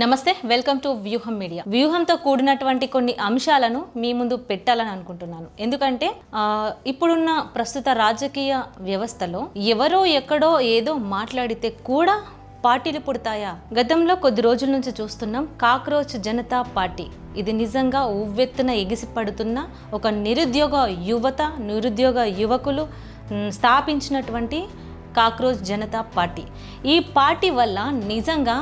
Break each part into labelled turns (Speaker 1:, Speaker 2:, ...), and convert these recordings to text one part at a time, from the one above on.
Speaker 1: నమస్తే, welcome to వ్యూహం media. వ్యూహంతో కూడినటువంటి కొన్ని అంశాలను మీ ముందు పెట్టాలని అనుకుంటున్నాను. ఎందుకంటే ఇప్పుడున్న ప్రస్తుత రాజకీయ వ్యవస్థలో ఎవరో ఎక్కడో ఏదో మాట్లాడితే కూడా పార్టీలు పుడతాయా? గతంలో కొద్ది రోజుల నుంచి చూస్తున్నాం కాక్రోచ్ జనతా పార్టీ. ఇది నిజంగా ఉవ్వెత్తున ఎగిసిపడుతున్న ఒక నిరుద్యోగ యువకులు స్థాపించినటువంటి కాక్రోచ్ జనతా పార్టీ. ఈ పార్టీ వల్ల నిజంగా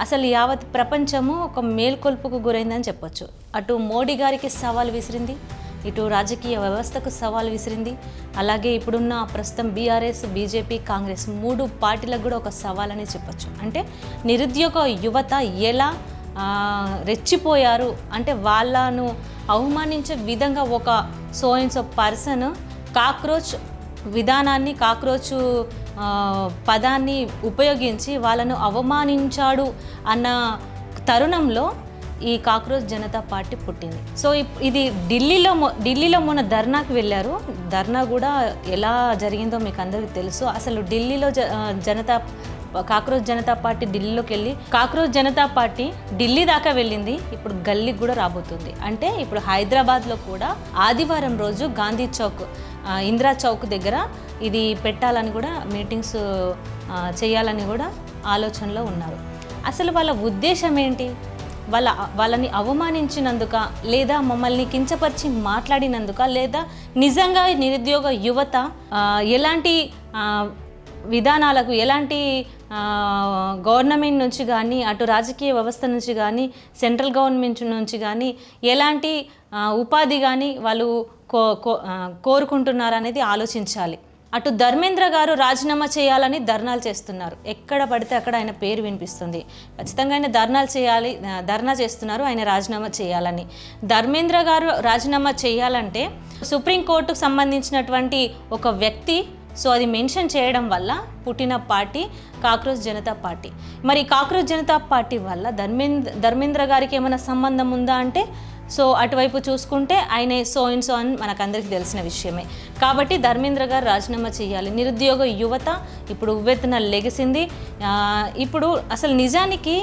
Speaker 1: అసలు యావత్ ప్రపంచము ఒక మేల్కొల్పుకు గురైందని చెప్పొచ్చు. అటు మోడీ గారికి సవాల్ విసిరింది, ఇటు రాజకీయ వ్యవస్థకు సవాల్ విసిరింది, అలాగే ఇప్పుడున్న ప్రస్తుతం బీఆర్ఎస్, బీజేపీ, కాంగ్రెస్ 3 పార్టీలకు కూడా ఒక సవాల్ అని చెప్పొచ్చు. అంటే నిరుద్యోగ యువత ఎలా రెచ్చిపోయారు అంటే వాళ్ళను అవమానించే విధంగా ఒక so and so person cockroach విధానాన్ని, కాక్రోచ్ పదాన్ని ఉపయోగించి వాళ్ళను అవమానించాడు అన్న తరుణంలో ఈ కాక్రోచ్ జనతా పార్టీ పుట్టింది. సో ఇది ఢిల్లీలో మొన్న ధర్నాకి వెళ్ళారు. ధర్నా కూడా ఎలా జరిగిందో మీకు అందరికీ తెలుసు. అసలు ఢిల్లీలో కాక్రోచ్ జనతా పార్టీ ఢిల్లీలోకి వెళ్ళి కాక్రోచ్ జనతా పార్టీ ఢిల్లీ దాకా వెళ్ళింది. ఇప్పుడు గల్లీకి కూడా రాబోతుంది. అంటే ఇప్పుడు హైదరాబాద్లో కూడా ఆదివారం రోజు గాంధీ చౌక్, ఇందిరా చౌక్ దగ్గర ఇది పెట్టాలని కూడా మీటింగ్స్ చేయాలని కూడా ఆలోచనలో ఉన్నారు. అసలు వాళ్ళ ఉద్దేశం ఏంటి? వాళ్ళని అవమానించినందుక, లేదా మమ్మల్ని కించపరిచి మాట్లాడినందుక, లేదా నిజంగా నిరుద్యోగ యువత ఎలాంటి విధానాలకు, ఎలాంటి గవర్నమెంట్ నుంచి కానీ, అటు రాజకీయ వ్యవస్థ నుంచి కానీ, సెంట్రల్ గవర్నమెంట్ నుంచి కానీ ఎలాంటి ఉపాధి కానీ వాళ్ళు కోరుకుంటున్నారు అనేది ఆలోచించాలి. అటు ధర్మేంద్ర గారు రాజీనామా చేయాలని ధర్నాలు చేస్తున్నారు. ఎక్కడ పడితే అక్కడ ఆయన పేరు వినిపిస్తుంది. ఖచ్చితంగా ఆయన ధర్నా చేస్తున్నారు ఆయన రాజీనామా చేయాలని. ధర్మేంద్ర గారు రాజీనామా చేయాలంటే సుప్రీంకోర్టుకు సంబంధించినటువంటి ఒక వ్యక్తి, సో అది మెన్షన్ చేయడం వల్ల పుట్టిన పార్టీ కాక్రోచ్ జనతా పార్టీ. మరి కాక్రోచ్ జనతా పార్టీ వల్ల ధర్మేంద్ర గారికి ఏమైనా సంబంధం ఉందా అంటే, సో అటువైపు చూసుకుంటే ఆయన సో అండ్ సో అని మనకందరికీ తెలిసిన విషయమే. కాబట్టి ధర్మేంద్ర గారు రాజీనామా చేయాలి. నిరుద్యోగ యువత ఇప్పుడు ఉవ్వెత్తున లెగిసింది. ఇప్పుడు అసలు నిజానికి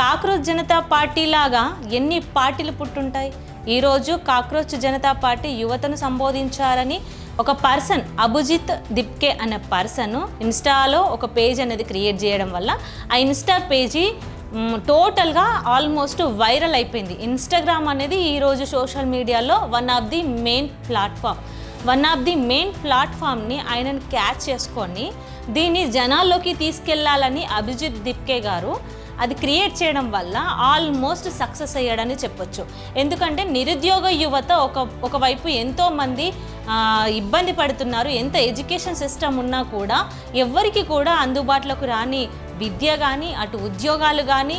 Speaker 1: కాక్రోచ్ జనతా పార్టీ లాగా ఎన్ని పార్టీలు పుట్టుంటాయి? ఈరోజు కాక్రోచ్ జనతా పార్టీ యువతను సంబోధించాలని ఒక పర్సన్, అభిజిత్ దిప్కే అనే పర్సన్ ఇన్స్టాలో ఒక పేజ్ అనేది క్రియేట్ చేయడం వల్ల ఆ ఇన్స్టా పేజీ టోటల్గా ఆల్మోస్ట్ వైరల్ అయిపోయింది. ఇన్స్టాగ్రామ్ అనేది ఈరోజు సోషల్ మీడియాలో వన్ ఆఫ్ ది మెయిన్ ప్లాట్ఫామ్ని ఆయనను క్యాచ్ చేసుకొని దీన్ని జనాల్లోకి తీసుకెళ్లాలని అభిజిత్ దిప్కే గారు అది క్రియేట్ చేయడం వల్ల ఆల్మోస్ట్ సక్సెస్ అయ్యాడని చెప్పొచ్చు. ఎందుకంటే నిరుద్యోగ యువత ఒకవైపు ఎంతోమంది ఇబ్బంది పడుతున్నారు. ఎంత ఎడ్యుకేషన్ సిస్టమ్ ఉన్నా కూడా ఎవరికి కూడా అందుబాటులోకి రాని విద్య కానీ, అటు ఉద్యోగాలు కానీ,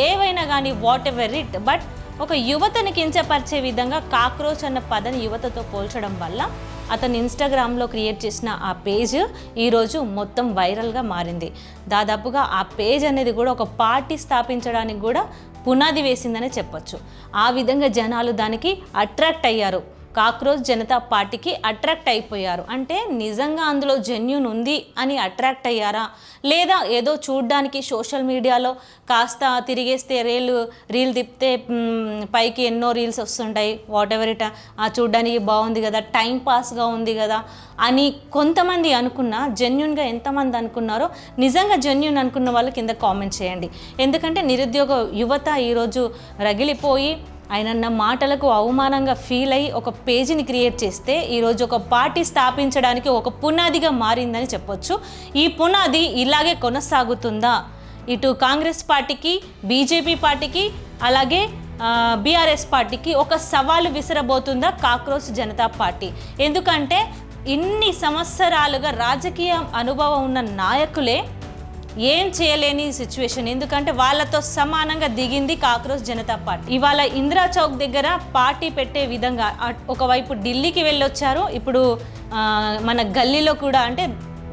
Speaker 1: ఏవైనా కానీ, వాట్ ఎవర్ ఇట్, బట్ ఒక యువతని కించపరిచే విధంగా కాక్రోచ్ అన్న పదాన్ని యువతతో పోల్చడం వల్ల అతను ఇన్స్టాగ్రామ్లో క్రియేట్ చేసిన ఆ పేజ్ ఈరోజు మొత్తం వైరల్గా మారింది. దాదాపుగా ఆ పేజ్ అనేది కూడా ఒక పార్టీ స్థాపించడానికి కూడా పునాది వేసిందనే చెప్పొచ్చు. ఆ విధంగా జనాలు దానికి అట్రాక్ట్ అయ్యారు, కాక్రోచ్ జనతా పార్టీకి అట్రాక్ట్ అయిపోయారు. అంటే నిజంగా అందులో జెన్యూన్ ఉంది అని అట్రాక్ట్ అయ్యారా, లేదా ఏదో చూడ్డానికి సోషల్ మీడియాలో కాస్త తిరిగేస్తే రీల్ తిప్పితే పైకి ఎన్నో రీల్స్ వస్తుంటాయి, వాట్ ఎవర్ ఇట్, చూడ్డానికి బాగుంది కదా, టైం పాస్గా ఉంది కదా అని కొంతమంది అనుకున్నా, జెన్యూన్గా ఎంతమంది అనుకున్నారో, నిజంగా జెన్యూన్ అనుకున్న వాళ్ళు కింద కామెంట్ చేయండి. ఎందుకంటే నిరుద్యోగ యువత ఈరోజు రగిలిపోయి ఆయనన్న మాటలకు అవమానంగా ఫీల్ అయ్యి ఒక పేజీని క్రియేట్ చేస్తే ఈరోజు ఒక పార్టీ స్థాపించడానికి ఒక పునాదిగా మారిందని చెప్పొచ్చు. ఈ పునాది ఇలాగే కొనసాగుతుందా? ఇటు కాంగ్రెస్ పార్టీకి, బీజేపీ పార్టీకి, అలాగే బీఆర్ఎస్ పార్టీకి ఒక సవాలు విసిరబోతుందా కాక్రోచ్ జనతా పార్టీ? ఎందుకంటే ఇన్ని సంవత్సరాలుగా రాజకీయ అనుభవం ఉన్న నాయకులే ఏం చేయలేని సిచ్యువేషన్. ఎందుకంటే వాళ్ళతో సమానంగా దిగింది కాక్రోచ్ జనతా పార్టీ. ఇవాళ ఇందిరా చౌక్ దగ్గర పార్టీ పెట్టే విధంగా ఒకవైపు ఢిల్లీకి వెళ్ళొచ్చారు, ఇప్పుడు మన గల్లీలో కూడా, అంటే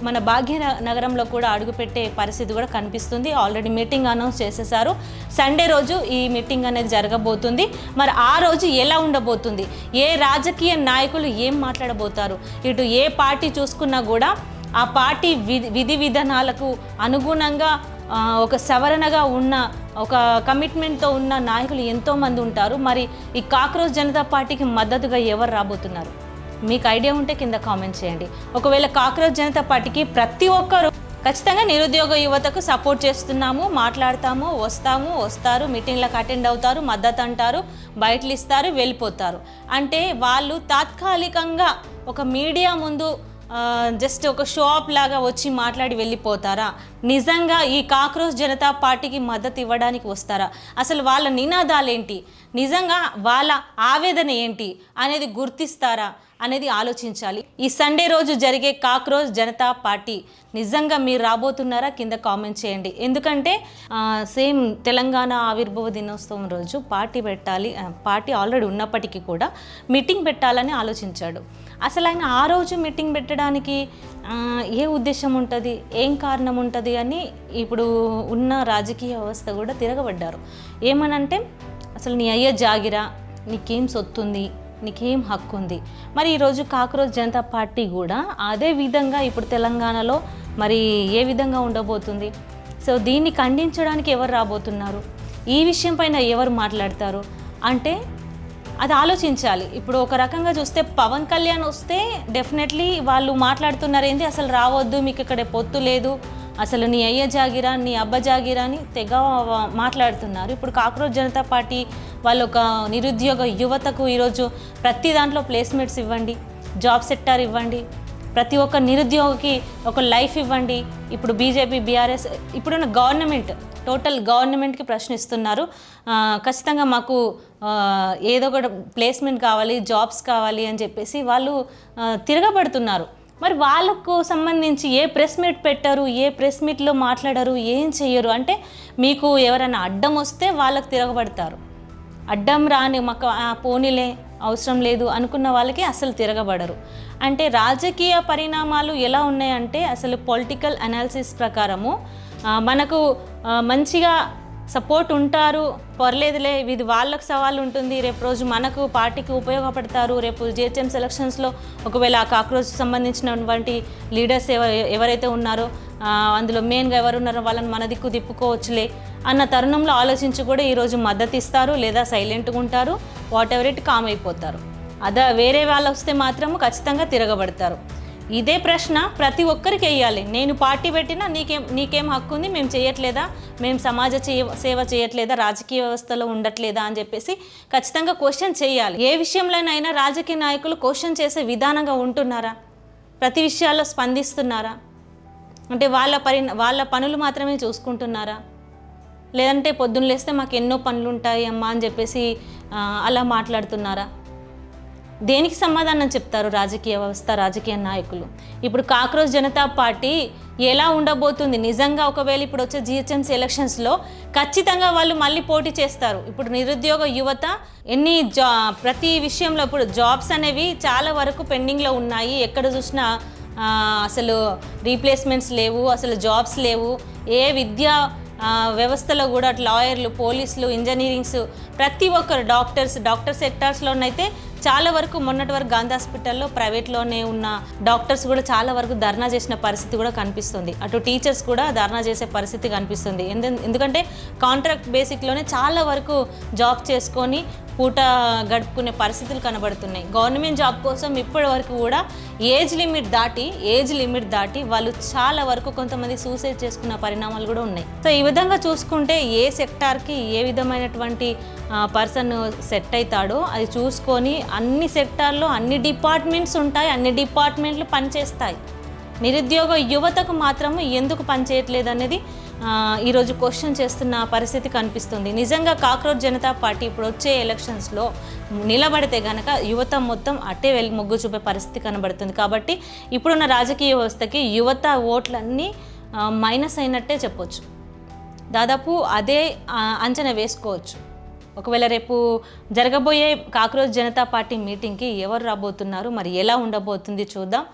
Speaker 1: మన భాగ్యనగరంలో కూడా అడుగుపెట్టే పరిస్థితి కూడా కనిపిస్తుంది. ఆల్రెడీ మీటింగ్ అనౌన్స్ చేసేసారు. సండే రోజు ఈ మీటింగ్ అనేది జరగబోతుంది. మరి ఆ రోజు ఎలా ఉండబోతుంది, ఏ రాజకీయ నాయకులు ఏం మాట్లాడబోతారు, ఇటు ఏ పార్టీ చూసుకున్నా కూడా ఆ పార్టీ విధి విధానాలకు అనుగుణంగా ఒక సవరణగా ఉన్న ఒక కమిట్మెంట్తో ఉన్న నాయకులు ఎంతోమంది ఉంటారు. మరి ఈ కాక్రోచ్ జనతా పార్టీకి మద్దతుగా ఎవరు రాబోతున్నారు? మీకు ఐడియా ఉంటే కింద కామెంట్ చేయండి. ఒకవేళ కాక్రోచ్ జనతా పార్టీకి ప్రతి ఒక్కరు ఖచ్చితంగా నిరుద్యోగ యువతకు సపోర్ట్ చేస్తున్నాము, మాట్లాడతాము, వస్తారు, మీటింగ్లకు అటెండ్ అవుతారు, మద్దతు అంటారు, బయటలు ఇస్తారు, వెళ్ళిపోతారు. అంటే వాళ్ళు తాత్కాలికంగా ఒక మీడియా ముందు జస్ట్ ఒక షో ఆఫ్ లాగా వచ్చి మాట్లాడి వెళ్ళిపోతారా? నిజంగా ఈ కాక్రోచ్ జనతా పార్టీకి మద్దతు ఇవ్వడానికి వస్తారా? అసలు వాళ్ళ నినాదాలు ఏంటి, నిజంగా వాళ్ళ ఆవేదన ఏంటి అనేది గుర్తిస్తారా అనేది ఆలోచించాలి. ఈ సండే రోజు జరిగే కాక్రోచ్ జనతా పార్టీ నిజంగా మీరు రాబోతున్నారా? కింద కామెంట్ చేయండి. ఎందుకంటే సేమ్ తెలంగాణ ఆవిర్భావ దినోత్సవం రోజు పార్టీ పెట్టాలి, పార్టీ ఆల్రెడీ ఉన్నప్పటికీ కూడా మీటింగ్ పెట్టాలని ఆలోచించాడు. అసలు ఆయన ఆ రోజు మీటింగ్ పెట్టడానికి ఏ ఉద్దేశం ఉంటుంది, ఏం కారణం ఉంటుంది అని ఇప్పుడు ఉన్న రాజకీయ వ్యవస్థ కూడా తిరగబడ్డారు. ఏమనంటే అసలు నీ అయ్యే జాగిరా, నీకేం సొత్తుంది, నీకేం హక్కు ఉంది. మరి ఈరోజు కాక్రోచ్ జనతా పార్టీ కూడా అదే విధంగా ఇప్పుడు తెలంగాణలో మరి ఏ విధంగా ఉండబోతుంది? సో దీన్ని ఖండించడానికి ఎవరు రాబోతున్నారు, ఈ విషయం పైన ఎవరు మాట్లాడతారు అంటే అది ఆలోచించాలి. ఇప్పుడు ఒక రకంగా చూస్తే పవన్ కళ్యాణ్ వస్తే డెఫినెట్లీ వాళ్ళు మాట్లాడుతున్నారు ఏంటి, అసలు రావద్దు, మీకు ఇక్కడ పొత్తు లేదు, అసలు నీ అయ్య జాగిరా, నీ అబ్బ జాగిరా అని తెగ మాట్లాడుతున్నారు. ఇప్పుడు కాక్రోచ్ జనతా పార్టీ వాళ్ళు ఒక నిరుద్యోగ యువతకు ఈరోజు ప్రతి దాంట్లో ప్లేస్మెంట్స్ ఇవ్వండి, జాబ్ సెక్టార్ ఇవ్వండి, ప్రతి ఒక్క నిరుద్యోగికి ఒక లైఫ్ ఇవ్వండి. ఇప్పుడు బీజేపీ, బీఆర్ఎస్ ఇప్పుడున్న గవర్నమెంట్ టోటల్ గవర్నమెంట్కి ప్రశ్నిస్తున్నారు. ఖచ్చితంగా మాకు ఏదో ఒక ప్లేస్మెంట్ కావాలి, జాబ్స్ కావాలి అని చెప్పేసి వాళ్ళు తిరగబడుతున్నారు. మరి వాళ్ళకు సంబంధించి ఏ ప్రెస్ మీట్ పెట్టారు, ఏ ప్రెస్ మీట్లో మాట్లాడారు, ఏం చెయ్యరు. అంటే మీకు ఎవరైనా అడ్డం వస్తే వాళ్ళకు తిరగబడతారు. అడ్డం రాని మాకు పోనీలే అవసరం లేదు అనుకున్న వాళ్ళకి అసలు తిరగబడరు. అంటే రాజకీయ పరిణామాలు ఎలా ఉన్నాయంటే అసలు పొలిటికల్ అనాలిసిస్ ప్రకారము మనకు మంచిగా సపోర్ట్ ఉంటారు, పర్లేదులే, ఇది వాళ్ళకు సవాల్ ఉంటుంది, రేపు రోజు మనకు పార్టీకి ఉపయోగపడతారు, రేపు జిహెచ్ఎం సెలక్షన్స్లో ఒకవేళ ఆ కాక్రోచ్ సంబంధించినటువంటి లీడర్స్ ఎవరైతే ఉన్నారో అందులో మెయిన్గా ఎవరున్నారో వాళ్ళని మన దిక్కు తిప్పుకోవచ్చులే అన్న తరుణంలో ఆలోచించి కూడా ఈరోజు మద్దతు ఇస్తారు, లేదా సైలెంట్గా ఉంటారు, వాట్ ఎవర్ ఇట్ కామ్ అయిపోతారు. వేరే వాళ్ళు వస్తే మాత్రము ఖచ్చితంగా తిరగబడతారు. ఇదే ప్రశ్న ప్రతి ఒక్కరికి వేయాలి. నేను పార్టీ పెట్టినా నీకేం హక్కు ఉంది, మేము చేయట్లేదా, మేము సమాజ సేవ చేయట్లేదా, రాజకీయ వ్యవస్థలో ఉండట్లేదా అని చెప్పేసి ఖచ్చితంగా క్వశ్చన్ చేయాలి. ఏ విషయంలోనైనా రాజకీయ నాయకులు క్వశ్చన్ చేసే విధానంగా ఉంటున్నారా? ప్రతి విషయాల్లో స్పందిస్తున్నారా? అంటే వాళ్ళ పనులు మాత్రమే చూసుకుంటున్నారా? లేదంటే పొద్దున్న లేస్తే మాకు ఎన్నో పనులు ఉంటాయి అమ్మా అని చెప్పేసి అలా మాట్లాడుతున్నారా? దేనికి సమాధానం చెప్తారు రాజకీయ వ్యవస్థ, రాజకీయ నాయకులు? ఇప్పుడు కాక్రోచ్ జనతా పార్టీ ఎలా ఉండబోతుంది నిజంగా? ఒకవేళ ఇప్పుడు వచ్చే జిహెచ్ఎంసీ ఎలక్షన్స్లో ఖచ్చితంగా వాళ్ళు మళ్ళీ పోటీ చేస్తారు. ఇప్పుడు నిరుద్యోగ యువత ప్రతి విషయంలో ఇప్పుడు జాబ్స్ అనేవి చాలా వరకు పెండింగ్లో ఉన్నాయి. ఎక్కడ చూసినా అసలు రీప్లేస్మెంట్స్ లేవు, అసలు జాబ్స్ లేవు. ఏ విద్యా వ్యవస్థలో కూడా లాయర్లు, పోలీసులు, ఇంజనీరింగ్స్, ప్రతి ఒక్కరు డాక్టర్ సెక్టార్స్లోనైతే చాలా వరకు మొన్నటి వరకు గాంధీ హాస్పిటల్లో ప్రైవేట్లోనే ఉన్న డాక్టర్స్ కూడా చాలా వరకు ధర్నా చేసిన పరిస్థితి కూడా కనిపిస్తుంది. అటు టీచర్స్ కూడా ధర్నా చేసే పరిస్థితి కనిపిస్తుంది. ఎందుకంటే కాంట్రాక్ట్ బేసిక్లోనే చాలా వరకు జాబ్ చేసుకొని పూట గడుపుకునే పరిస్థితులు కనబడుతున్నాయి. గవర్నమెంట్ జాబ్ కోసం ఇప్పటి వరకు కూడా ఏజ్ లిమిట్ దాటి వాళ్ళు చాలా వరకు కొంతమంది సూసైడ్ చేసుకున్న పరిణామాలు కూడా ఉన్నాయి. సో ఈ విధంగా చూసుకుంటే ఏ సెక్టార్కి ఏ విధమైనటువంటి పర్సన్ సెట్ అవుతాడో అది చూసుకొని అన్ని సెక్టార్లో అన్ని డిపార్ట్మెంట్స్ ఉంటాయి, అన్ని డిపార్ట్మెంట్లు పనిచేస్తాయి. నిరుద్యోగ యువతకు మాత్రం ఎందుకు పనిచేయట్లేదు అనేది ఈరోజు క్వశ్చన్ చేస్తున్న పరిస్థితి కనిపిస్తుంది. నిజంగా కాక్రోచ్ జనతా పార్టీ ఇప్పుడు వచ్చే ఎలక్షన్స్లో నిలబడితే కనుక యువత మొత్తం అట్టే వెళ్ళి మొగ్గు చూపే పరిస్థితి కనబడుతుంది. కాబట్టి ఇప్పుడున్న రాజకీయ వ్యవస్థకి యువత ఓట్లన్నీ మైనస్ అయినట్టే చెప్పొచ్చు. దాదాపు అదే అంచనా వేసుకోవచ్చు. ఒకవేళ రేపు జరగబోయే కాక్రోచ్ జనతా పార్టీ మీటింగ్కి ఎవరు రాబోతున్నారు, మరి ఎలా ఉండబోతుంది చూద్దాం.